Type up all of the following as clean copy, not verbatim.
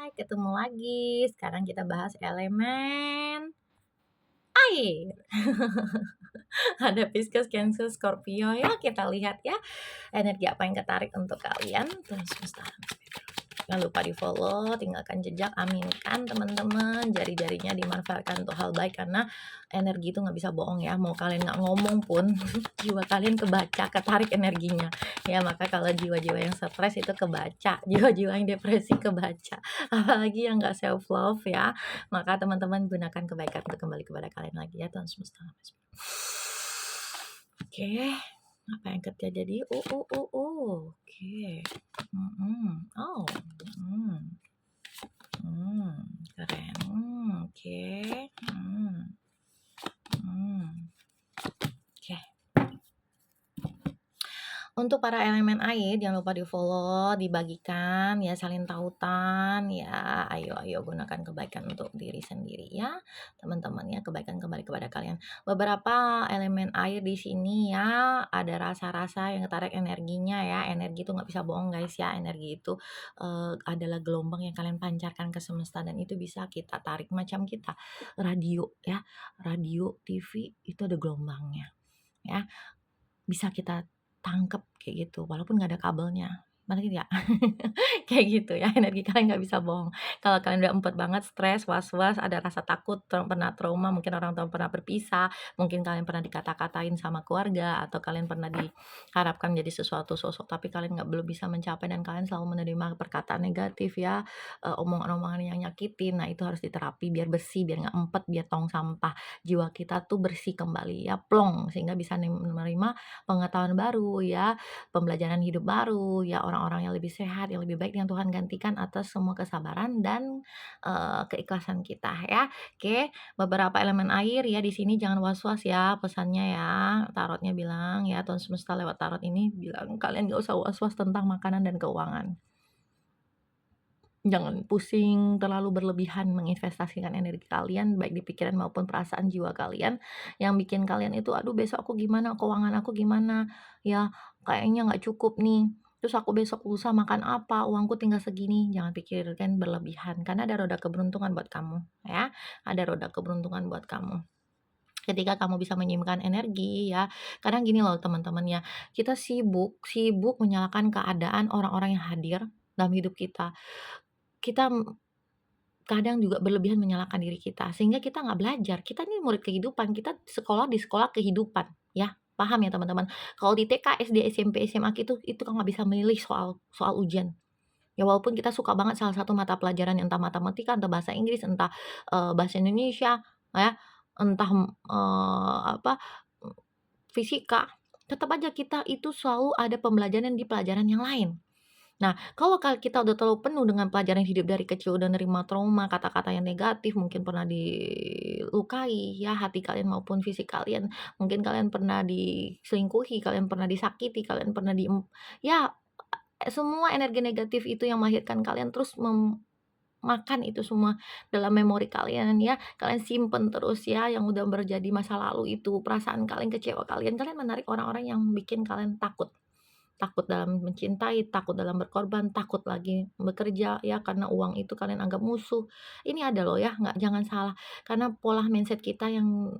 Hai, ketemu lagi. Sekarang kita bahas elemen air. Ada Pisces, Cancer, Scorpio ya. Kita lihat ya, energi apa yang ketarik untuk kalian. Terus jangan lupa di-follow, tinggalkan jejak, aminkan teman-teman. Jari-jarinya dimanfaatkan untuk hal baik karena energi itu nggak bisa bohong ya. Mau kalian nggak ngomong pun, jiwa kalian kebaca, ketarik energinya. Ya, maka kalau jiwa-jiwa yang stres itu kebaca, jiwa-jiwa yang depresi kebaca. Apalagi yang nggak self love ya. Maka teman-teman gunakan kebaikan untuk kembali kepada kalian lagi ya, Tuhan semesta. Oke, apa yang terjadi? Oke. Oh, hmm, keren. Oke. Oke. Untuk para elemen air, jangan lupa di-follow, dibagikan, ya saling tautan, ya ayo gunakan kebaikan untuk diri sendiri ya, teman-teman ya, kebaikan kembali kepada kalian. Beberapa elemen air di sini ya, ada rasa-rasa yang ketarik energinya ya, energi itu nggak bisa bohong guys ya, energi itu adalah gelombang yang kalian pancarkan ke semesta dan itu bisa kita tarik macam kita radio ya, radio, TV itu ada gelombangnya ya, bisa kita tangkep kayak gitu, walaupun nggak ada kabelnya, ngerti nggak? Kayak gitu ya, energi kalian nggak bisa bohong. Kalau kalian udah empet banget, stres, was-was, ada rasa takut, pernah trauma, mungkin orang tua pernah berpisah, mungkin kalian pernah dikata-katain sama keluarga, atau kalian pernah diharapkan jadi sesuatu sosok, tapi kalian belum bisa mencapai dan kalian selalu menerima perkataan negatif ya, omongan-omongan yang nyakitin. Nah, itu harus diterapi biar bersih, biar nggak empet, biar tong sampah. Jiwa kita tuh bersih kembali ya, plong, sehingga bisa menerima pengetahuan baru ya, pembelajaran hidup baru, ya orang-orang yang lebih sehat, yang lebih baik yang Tuhan gantikan atas semua kesabaran dan keikhlasan kita ya. Oke, beberapa elemen air ya di sini jangan was-was ya pesannya ya. Tarotnya bilang ya, Tuhan semesta lewat tarot ini bilang kalian gak usah was-was tentang makanan dan keuangan. Jangan pusing terlalu berlebihan menginvestasikan energi kalian, baik di pikiran maupun perasaan jiwa kalian, yang bikin kalian itu, "Aduh besok aku gimana, keuangan aku gimana, ya kayaknya nggak cukup nih, terus aku besok lusa makan apa, uangku tinggal segini." Jangan pikirkan berlebihan, karena ada roda keberuntungan buat kamu, ya. Ada roda keberuntungan buat kamu. Ketika kamu bisa menyimpan energi ya, kadang gini loh teman-teman ya, kita sibuk sibuk menyalahkan keadaan orang-orang yang hadir dalam hidup kita. Kita kadang juga berlebihan menyalahkan diri kita, sehingga kita nggak belajar. Kita nih murid kehidupan, kita sekolah di sekolah kehidupan, ya. Paham ya teman-teman? Kalau di TK, SD, SMP, SMA itu kan nggak bisa milih soal soal ujian. Ya walaupun kita suka banget salah satu mata pelajaran, entah matematika, entah bahasa Inggris, entah, bahasa Indonesia, ya, entah, apa, fisika, tetap aja kita itu selalu ada pembelajaran di pelajaran yang lain. Nah, kalau kita udah terlalu penuh dengan pelajaran hidup dari kecil, udah nerima trauma, kata-kata yang negatif, mungkin pernah dilukai ya hati kalian maupun fisik kalian, mungkin kalian pernah diselingkuhi, kalian pernah disakiti, kalian pernah ya, semua energi negatif itu yang melahirkan kalian terus makan itu semua dalam memori kalian ya, kalian simpen terus ya yang udah terjadi masa lalu itu, perasaan kalian, kecewa kalian menarik orang-orang yang bikin kalian takut. Takut dalam mencintai, takut dalam berkorban, takut lagi bekerja ya karena uang itu kalian anggap musuh. Ini ada loh ya, jangan salah, karena pola mindset kita yang,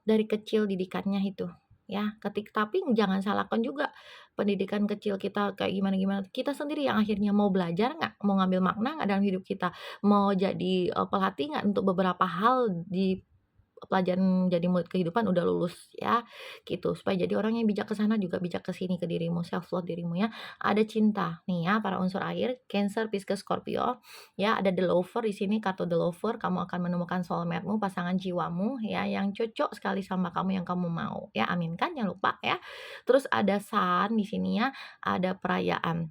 dari kecil didikannya itu ya, tapi jangan salahkan juga pendidikan kecil kita kayak gimana-gimana, kita sendiri yang akhirnya mau belajar nggak, mau ngambil makna nggak dalam hidup kita, mau jadi, pelatih nggak untuk beberapa hal di pelajaran jadi murid kehidupan udah lulus ya, gitu. Supaya jadi orang yang bijak ke sana juga bijak ke sini, ke dirimu, self love dirimu ya. Ada cinta nih ya para unsur air, Cancer, Pisces, Scorpio, ya ada The Lover di sini, kartu The Lover, kamu akan menemukan soulmate-mu, pasangan jiwamu ya yang cocok sekali sama kamu yang kamu mau ya, aminkan jangan lupa ya. Terus ada Sun di sini ya, ada perayaan.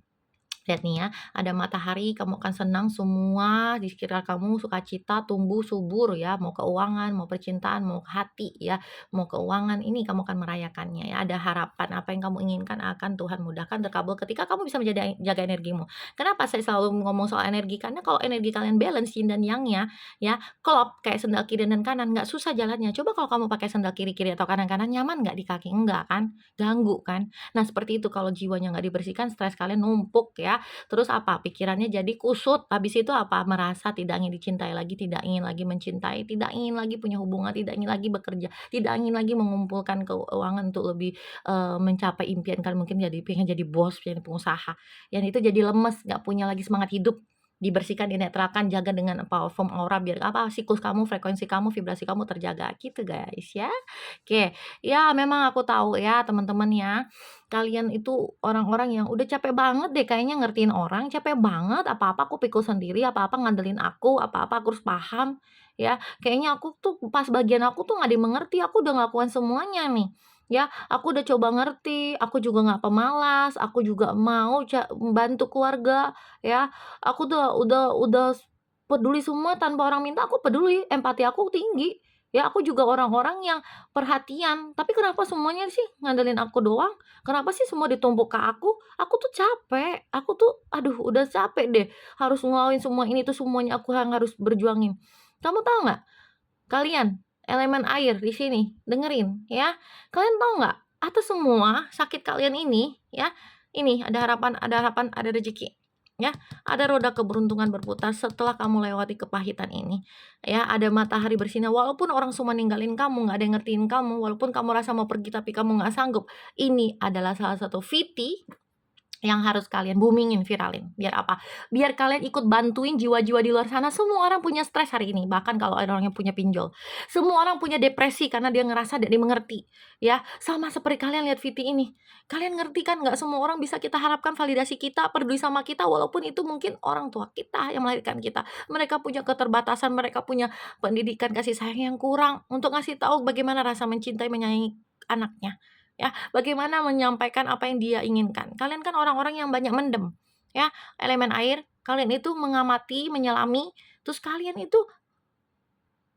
Lihat nih ya, ada matahari, kamu akan senang semua di sekitar kamu, sukacita, tumbuh subur ya, mau keuangan, mau percintaan, mau hati ya, mau keuangan, ini kamu akan merayakannya ya. Ada harapan, apa yang kamu inginkan akan Tuhan mudahkan, terkabul ketika kamu bisa jaga energimu. Kenapa saya selalu ngomong soal energi? Karena kalau energi kalian balance yin dan yang-nya ya, klop kayak sendal kiri dan kanan, nggak susah jalannya. Coba kalau kamu pakai sendal kiri-kiri atau kanan-kanan, nyaman nggak di kaki? Enggak kan? Ganggu kan? Nah seperti itu kalau jiwanya nggak dibersihkan, stres kalian numpuk ya, ya. Terus apa, pikirannya jadi kusut, habis itu apa, merasa tidak ingin dicintai lagi, tidak ingin lagi mencintai, tidak ingin lagi punya hubungan, tidak ingin lagi bekerja, tidak ingin lagi mengumpulkan keuangan untuk lebih, mencapai impian kan mungkin jadi pengen jadi bos, jadi pengusaha, yang itu jadi lemes, nggak punya lagi semangat hidup. Dibersihkan, dinetralkan, jaga dengan parfum aura biar apa, siklus kamu, frekuensi kamu, vibrasi kamu terjaga, gitu guys ya. Oke, ya memang aku tahu ya teman-teman ya, kalian itu orang-orang yang udah capek banget deh kayaknya ngertiin orang, capek banget, apa-apa aku pikul sendiri, apa-apa ngandelin aku, apa-apa aku harus paham, ya. Kayaknya aku tuh pas bagian aku tuh nggak ada yang mengerti, aku udah ngelakuin semuanya nih, ya. Aku udah coba ngerti, aku juga nggak pemalas, aku juga mau bantu keluarga, ya. Aku udah peduli semua tanpa orang minta, aku peduli, empati aku tinggi. Ya, aku juga orang-orang yang perhatian, tapi kenapa semuanya sih ngandelin aku doang? Kenapa sih semua ditumpuk ke aku? Aku tuh capek, aku tuh aduh udah capek deh harus ngelawan semua ini tuh semuanya aku yang harus berjuangin. Kamu tahu nggak, kalian elemen air di sini dengerin ya, kalian tahu nggak, atas semua sakit kalian ini ya, ini ada harapan, ada rezeki, ya, ada roda keberuntungan berputar setelah kamu lewati kepahitan ini, ya, ada matahari bersinar walaupun orang semua ninggalin kamu, nggak ada yang ngertiin kamu, walaupun kamu rasa mau pergi tapi kamu nggak sanggup, ini adalah salah satu VT yang harus kalian booming-in, viralin. Biar apa? Biar kalian ikut bantuin jiwa-jiwa di luar sana, semua orang punya stres hari ini, bahkan kalau ada orang yang punya pinjol. Semua orang punya depresi karena dia ngerasa tidak dimengerti, ya. Sama seperti kalian lihat VT ini. Kalian ngerti kan nggak semua orang bisa kita harapkan validasi kita, peduli sama kita, walaupun itu mungkin orang tua kita yang melahirkan kita. Mereka punya keterbatasan, mereka punya pendidikan kasih sayang yang kurang untuk ngasih tahu bagaimana rasa mencintai, menyayangi anaknya, ya. Bagaimana menyampaikan apa yang dia inginkan. Kalian kan orang-orang yang banyak mendem, ya, elemen air, kalian itu mengamati, menyelami, terus kalian itu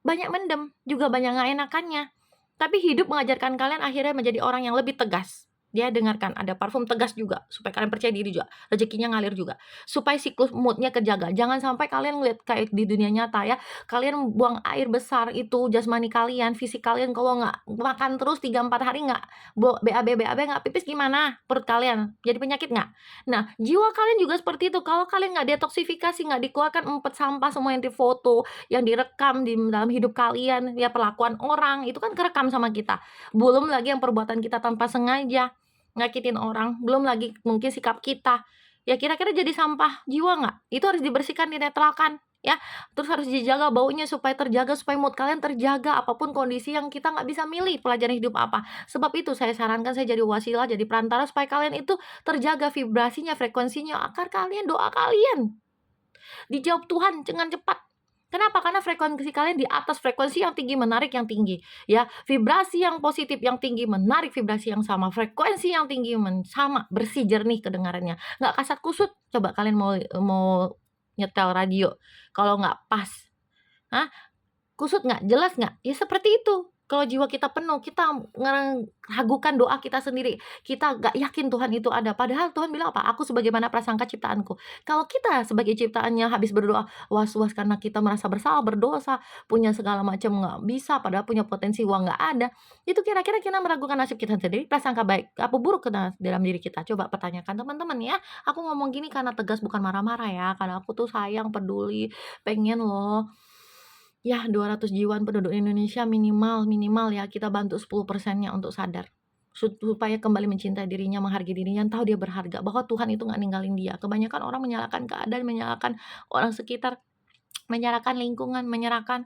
banyak mendem, juga banyak nggak enakannya. Tapi hidup mengajarkan kalian akhirnya menjadi orang yang lebih tegas. Dia dengarkan, ada parfum tegas juga, supaya kalian percaya diri juga, rezekinya ngalir juga. Supaya siklus mood-nya kejaga. Jangan sampai kalian ngeliat kayak di dunia nyata ya, kalian buang air besar itu jasmani kalian, fisik kalian kalau nggak makan terus 3 4 hari nggak BAB nggak pipis gimana perut kalian? Jadi penyakit nggak? Nah, jiwa kalian juga seperti itu, kalau kalian nggak detoksifikasi, nggak dikeluarkan umpet sampah semua yang difoto, yang direkam di dalam hidup kalian, ya perlakuan orang, itu kan kerekam sama kita. Belum lagi yang perbuatan kita tanpa sengaja, nyakitin orang, belum lagi mungkin sikap kita. Ya kira-kira jadi sampah jiwa nggak? Itu harus dibersihkan, dinetralkan, ya. Terus harus dijaga baunya supaya terjaga, supaya mood kalian terjaga, apapun kondisi yang kita nggak bisa milih pelajaran hidup apa. Sebab itu saya sarankan saya jadi wasilah, jadi perantara supaya kalian itu terjaga vibrasinya, frekuensinya, agar kalian doa kalian dijawab Tuhan dengan cepat. Kenapa? Karena frekuensi kalian di atas frekuensi yang tinggi, menarik yang tinggi, ya. Vibrasi yang positif yang tinggi, menarik vibrasi yang sama, frekuensi yang tinggi sama, bersih, jernih kedengarannya, nggak kasat kusut. Coba kalian mau nyetel radio, kalau nggak pas, hah? Kusut nggak? Jelas nggak? Ya seperti itu. Kalau jiwa kita penuh, kita ngeragukan doa kita sendiri. Kita nggak yakin Tuhan itu ada. Padahal Tuhan bilang apa? Aku sebagaimana prasangka ciptaanku. Kalau kita sebagai ciptaannya habis berdoa, was-was karena kita merasa bersalah, berdosa, punya segala macam nggak bisa, padahal punya potensi uang nggak ada. Itu kira-kira kita meragukan nasib kita sendiri, prasangka baik apa buruk ke dalam diri kita? Coba pertanyakan teman-teman ya. Aku ngomong gini karena tegas bukan marah-marah ya. Karena aku tuh sayang, peduli, pengen loh ya 200 jiwaan penduduk Indonesia minimal minimal ya kita bantu 10%-nya untuk sadar. Supaya kembali mencintai dirinya, menghargai dirinya, tahu dia berharga, bahwa Tuhan itu nggak ninggalin dia. Kebanyakan orang menyalahkan keadaan, menyalahkan orang sekitar, menyalahkan lingkungan, menyerahkan,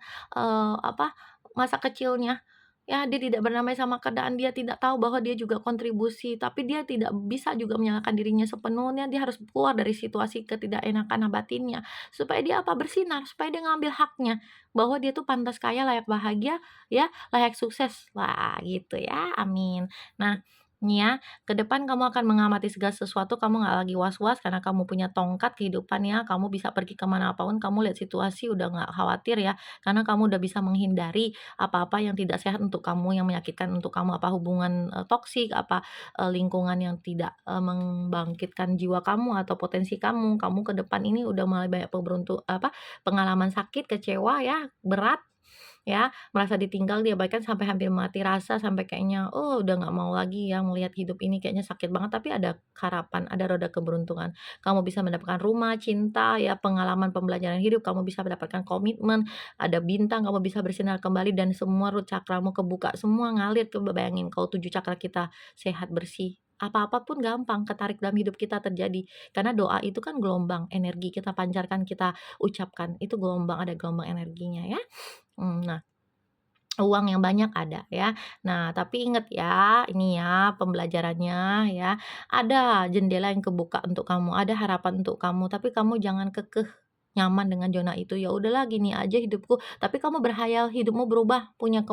apa, masa kecilnya. Ya, dia tidak berdamai sama keadaan, dia tidak tahu bahwa dia juga kontribusi, tapi dia tidak bisa juga menyalahkan dirinya sepenuhnya, dia harus keluar dari situasi ketidakenakan batinnya, supaya dia apa, bersinar, supaya dia ngambil haknya, bahwa dia tuh pantas kaya, layak bahagia, ya, layak sukses. Wah, gitu ya, amin. Nah, nih ya, ke depan kamu akan mengamati segala sesuatu, kamu nggak lagi was-was karena kamu punya tongkat kehidupan ya, kamu bisa pergi kemana pun, kamu lihat situasi udah nggak khawatir ya, karena kamu udah bisa menghindari apa-apa yang tidak sehat untuk kamu, yang menyakitkan untuk kamu, apa hubungan, toksik, apa, lingkungan yang tidak, membangkitkan jiwa kamu atau potensi kamu. Kamu ke depan ini udah mulai banyak pengalaman sakit, kecewa ya, berat. ya, merasa ditinggal, diabaikan sampai hampir mati rasa, sampai kayaknya, oh udah nggak mau lagi ya melihat hidup ini kayaknya sakit banget, tapi ada harapan, ada roda keberuntungan. Kamu bisa mendapatkan rumah, cinta, ya pengalaman pembelajaran hidup, kamu bisa mendapatkan komitmen, ada bintang, kamu bisa bersinar kembali dan semua root cakramu kebuka, semua ngalir. Coba bayangin kalau 7 cakra kita sehat, bersih, apa-apa pun gampang ketarik dalam hidup kita terjadi. Karena doa itu kan gelombang energi kita pancarkan, kita ucapkan, itu gelombang, ada gelombang energinya ya. Nah, uang yang banyak ada ya. Nah, tapi ingat ya, ini ya pembelajarannya ya, ada jendela yang kebuka untuk kamu, ada harapan untuk kamu, tapi kamu jangan kekeh nyaman dengan zona itu. Ya udahlah gini aja hidupku, tapi kamu berhayal hidupmu berubah, punya,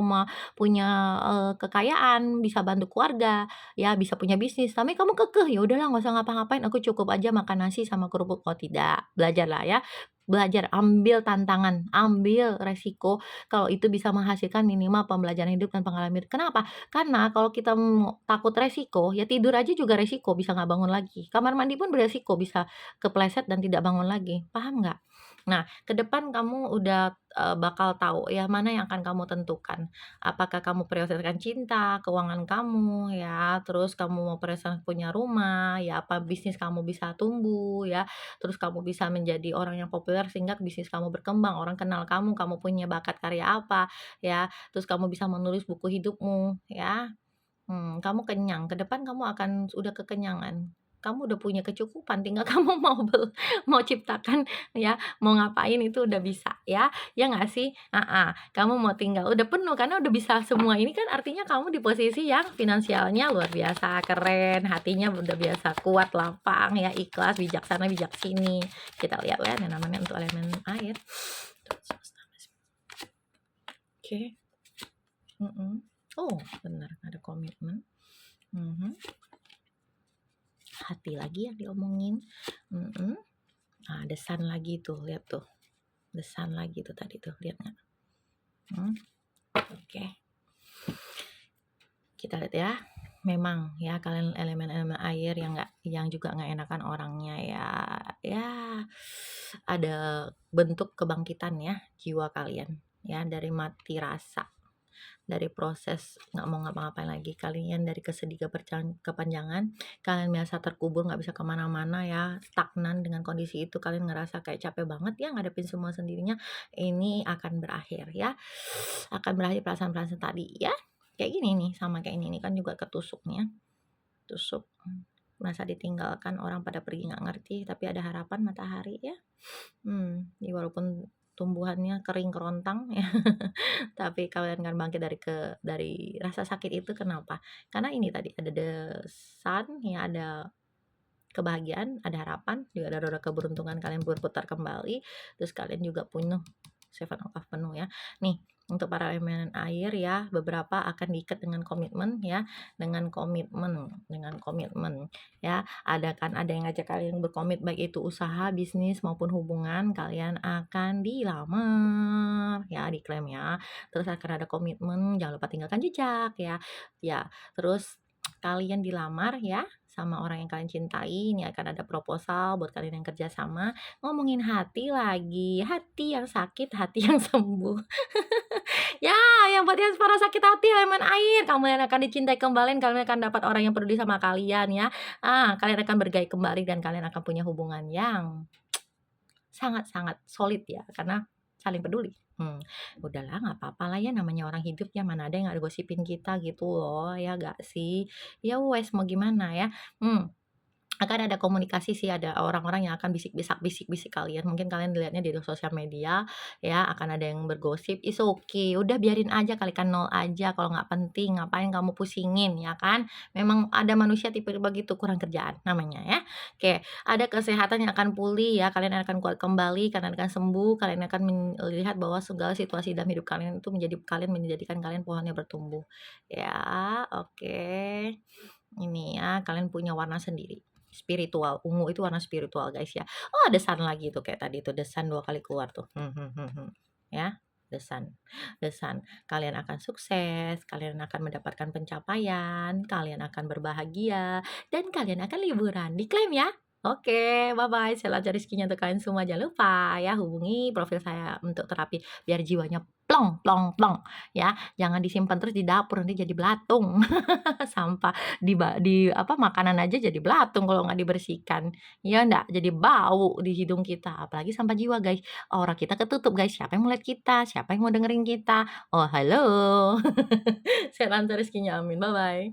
kekayaan, bisa bantu keluarga, ya bisa punya bisnis, tapi kamu kekeh, "Ya udahlah nggak usah ngapa-ngapain, aku cukup aja makan nasi sama kerupuk." Oh tidak, belajarlah ya, belajar, ambil tantangan, ambil resiko kalau itu bisa menghasilkan minimal pembelajaran hidup dan pengalaman hidup. Kenapa? Karena kalau kita takut resiko, ya tidur aja juga resiko, bisa nggak bangun lagi. Kamar mandi pun beresiko, bisa kepleset dan tidak bangun lagi, paham nggak? Nah, ke depan kamu udah, bakal tahu ya, mana yang akan kamu tentukan. Apakah kamu prioritaskan cinta, keuangan kamu ya, terus kamu mau prioritaskan punya rumah, ya apa bisnis kamu bisa tumbuh ya, terus kamu bisa menjadi orang yang populer sehingga bisnis kamu berkembang, orang kenal kamu punya bakat karya apa, ya, terus kamu bisa menulis buku hidupmu, ya. Kamu kenyang, ke depan kamu akan udah kekenyangan. Kamu udah punya kecukupan, tinggal kamu mau ciptakan ya, mau ngapain itu udah bisa ya, ya nggak sih? Kamu mau tinggal udah penuh karena udah bisa semua ini kan artinya kamu di posisi yang finansialnya luar biasa keren, hatinya udah biasa kuat, lapang ya, ikhlas, bijaksana, bijak sini. Kita lihat ya yang namanya untuk elemen air. Oke, mhm. Oh, benar ada komitmen. Mhm. Hati lagi yang diomongin, mhm. The Sun lagi tuh, lihat tuh, The Sun lagi tuh tadi tuh, lihat nggak? Oke. Kita lihat ya, memang ya kalian elemen-elemen air yang juga nggak enakan orangnya ya, ya ada bentuk kebangkitan ya, jiwa kalian, ya dari mati rasa. Dari proses nggak mau ngapa-ngapain lagi, kalian dari kesedih kepanjangan, kalian biasa terkubur nggak bisa kemana-mana ya, stagnan dengan kondisi itu, kalian ngerasa kayak capek banget ya ngadepin semua sendirinya, ini akan berakhir ya, akan berakhir perasaan-perasaan tadi ya. Kayak gini nih, sama kayak ini kan juga ketusuk nih ya, tusuk, merasa ditinggalkan, orang pada pergi nggak ngerti, tapi ada harapan matahari ya. Ya walaupun tumbuhannya kering kerontang ya, tapi kalian kan bangkit dari rasa sakit itu kenapa? Karena ini tadi ada the sun ya, ada kebahagiaan, ada harapan, juga ada roda keberuntungan kalian berputar kembali, terus kalian juga penuh, seven of cups penuh ya. Nih, untuk para elemen air ya, beberapa akan diikat dengan komitmen ya, dengan komitmen ya. Ada yang ngajak kalian berkomit baik itu usaha, bisnis maupun hubungan, kalian akan dilamar ya, diklaim ya. Terus akan ada komitmen, jangan lupa tinggalkan jejak ya. Ya, terus kalian dilamar ya sama orang yang kalian cintai, ini akan ada proposal buat kalian yang kerja sama. Ngomongin hati lagi, hati yang sakit, hati yang sembuh. Ya, yang buat yang para sakit hati elemen air, kamu yang akan dicintai kembali, kalian akan dapat orang yang peduli sama kalian ya. Kalian akan bergaih kembali dan kalian akan punya hubungan yang sangat-sangat solid ya, karena saling peduli. Udahlah nggak apa-apa lah ya namanya orang hidup ya, mana ada yang nggak gosipin kita gitu loh, ya nggak sih? Ya wes mau gimana ya. Akan ada komunikasi sih, ada orang-orang yang akan bisik kalian, mungkin kalian lihatnya di sosial media ya, akan ada yang bergosip, it's okay, udah biarin aja, kalikan nol aja, kalau nggak penting ngapain kamu pusingin, ya kan? Memang ada manusia tipe begitu, kurang kerjaan namanya ya. Oke, ada kesehatan yang akan pulih ya, kalian akan kuat kembali, kalian akan sembuh, kalian akan melihat bahwa segala situasi dalam hidup kalian itu menjadikan kalian pohonnya bertumbuh. Ya, oke. Ini ya, kalian punya warna sendiri. Spiritual, ungu itu warna spiritual guys ya. Oh ada sun lagi tuh kayak tadi tuh, the sun 2 kali keluar tuh. Ya, the sun. The sun. Kalian akan sukses, kalian akan mendapatkan pencapaian, kalian akan berbahagia, dan kalian akan liburan. Diklaim ya. Oke, bye-bye. Saya lancar rezekinya untuk kalian semua. Jangan lupa ya hubungi profil saya untuk terapi biar jiwanya plong plong plong, ya. Jangan disimpan terus di dapur, nanti jadi belatung. Sampah di apa, makanan aja jadi belatung kalau nggak dibersihkan, ya ndak? Jadi bau di hidung kita, apalagi sampah jiwa, guys. Aura kita ketutup, guys, siapa yang mau lihat kita? Siapa yang mau dengerin kita? Oh, halo. Sehat lancar rezekinya, amin. Bye-bye.